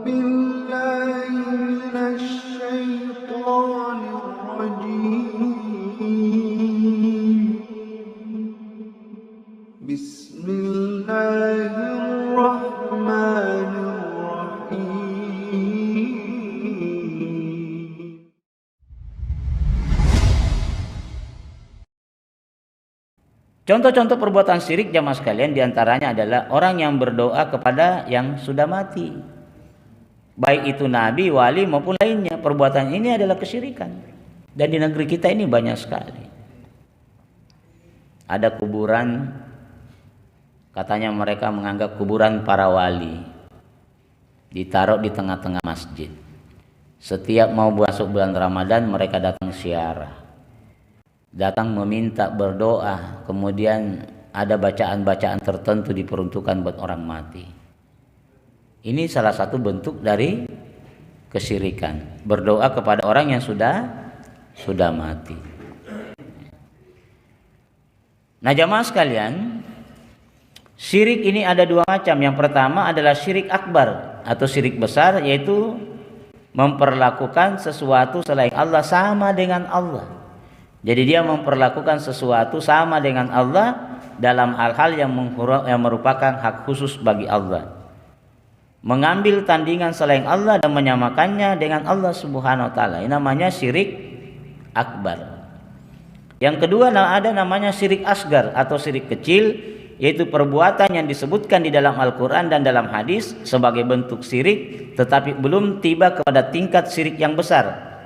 بالله من الشيطان الرجيم بسم الله الرحمن الرحيم. Contoh-contoh perbuatan syirik jamaah sekalian diantaranya adalah orang yang berdoa kepada yang sudah mati, baik itu nabi, wali maupun lainnya. Perbuatan ini adalah kesyirikan, dan di negeri kita ini banyak sekali. Ada kuburan, katanya mereka menganggap kuburan para wali, ditaruh di tengah-tengah masjid. Setiap mau masuk bulan Ramadan mereka datang ziarah, datang meminta, berdoa, kemudian ada bacaan-bacaan tertentu diperuntukkan buat orang mati. Ini salah satu bentuk dari kesyirikan, berdoa kepada orang yang sudah mati. Nah jamaah sekalian, syirik ini ada dua macam. Yang pertama adalah syirik akbar atau syirik besar, yaitu memperlakukan sesuatu selain Allah sama dengan Allah. Jadi dia memperlakukan sesuatu sama dengan Allah dalam hal-hal yang merupakan hak khusus bagi Allah. Mengambil tandingan selain Allah dan menyamakannya dengan Allah Subhanahu wa taala. Ini namanya syirik akbar. Yang kedua ada namanya syirik asgar atau syirik kecil, yaitu perbuatan yang disebutkan di dalam Al-Qur'an dan dalam hadis sebagai bentuk syirik tetapi belum tiba kepada tingkat syirik yang besar.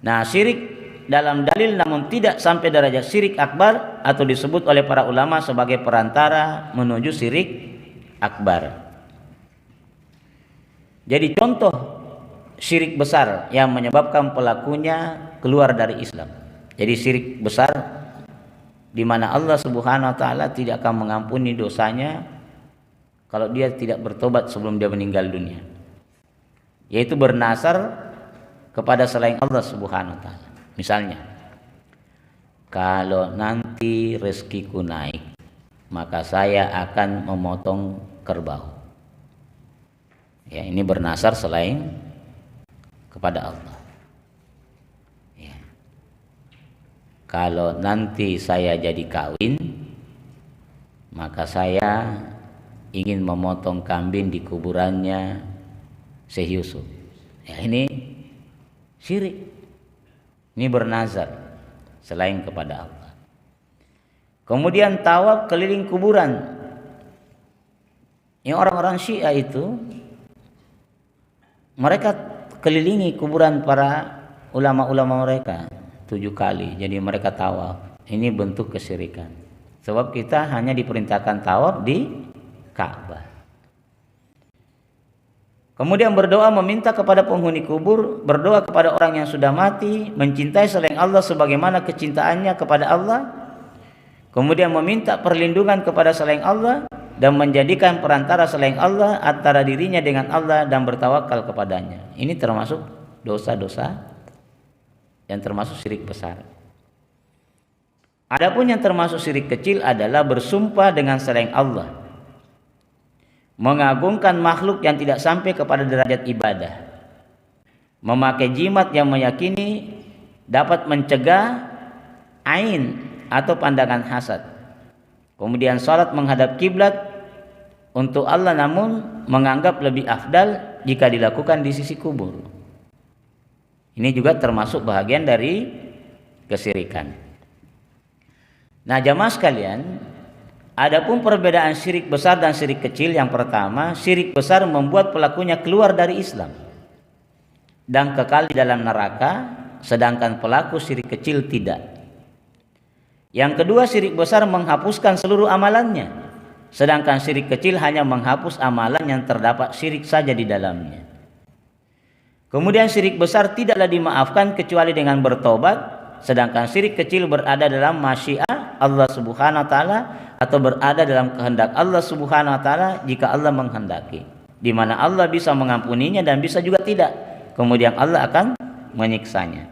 Nah, syirik dalam dalil namun tidak sampai derajat syirik akbar atau disebut oleh para ulama sebagai perantara menuju syirik akbar. Jadi contoh syirik besar yang menyebabkan pelakunya keluar dari Islam. Jadi syirik besar di mana Allah Subhanahu wa taala tidak akan mengampuni dosanya kalau dia tidak bertobat sebelum dia meninggal dunia, yaitu bernasar kepada selain Allah Subhanahu wa taala. Misalnya, kalau nanti rezekiku naik, maka saya akan memotong kerbau. Ya, ini bernasar selain kepada Allah. Ya. Kalau nanti saya jadi kawin, maka saya ingin memotong kambing di kuburannya Syekh Yusuf. Ya, ini syirik. Ini bernazar selain kepada Allah. Kemudian tawaf keliling kuburan. Yang orang-orang Syiah itu mereka kelilingi kuburan para ulama-ulama mereka 7 kali. Jadi mereka tawaf. Ini bentuk kesyirikan. Sebab kita hanya diperintahkan tawaf di Ka'bah. Kemudian berdoa meminta kepada penghuni kubur, berdoa kepada orang yang sudah mati, mencintai selain Allah sebagaimana kecintaannya kepada Allah, kemudian meminta perlindungan kepada selain Allah dan menjadikan perantara selain Allah antara dirinya dengan Allah dan bertawakal kepadanya. Ini termasuk dosa-dosa yang termasuk syirik besar. Adapun yang termasuk syirik kecil adalah bersumpah dengan selain Allah, mengagungkan makhluk yang tidak sampai kepada derajat ibadah, memakai jimat yang meyakini dapat mencegah ain atau pandangan hasad, kemudian salat menghadap kiblat untuk Allah namun menganggap lebih afdal jika dilakukan di sisi kubur. Ini juga termasuk bahagian dari kesyirikan. Nah jamaah sekalian, adapun perbedaan syirik besar dan syirik kecil, yang pertama, syirik besar membuat pelakunya keluar dari Islam dan kekal di dalam neraka, sedangkan pelaku syirik kecil tidak. Yang kedua, syirik besar menghapuskan seluruh amalannya, sedangkan syirik kecil hanya menghapus amalan yang terdapat syirik saja di dalamnya. Kemudian syirik besar tidaklah dimaafkan kecuali dengan bertobat, sedangkan syirik kecil berada dalam masyiah Allah Subhanahu wa taala atau berada dalam kehendak Allah Subhanahu wa taala jika Allah menghendaki, di mana Allah bisa mengampuninya dan bisa juga tidak. Kemudian Allah akan menyiksanya.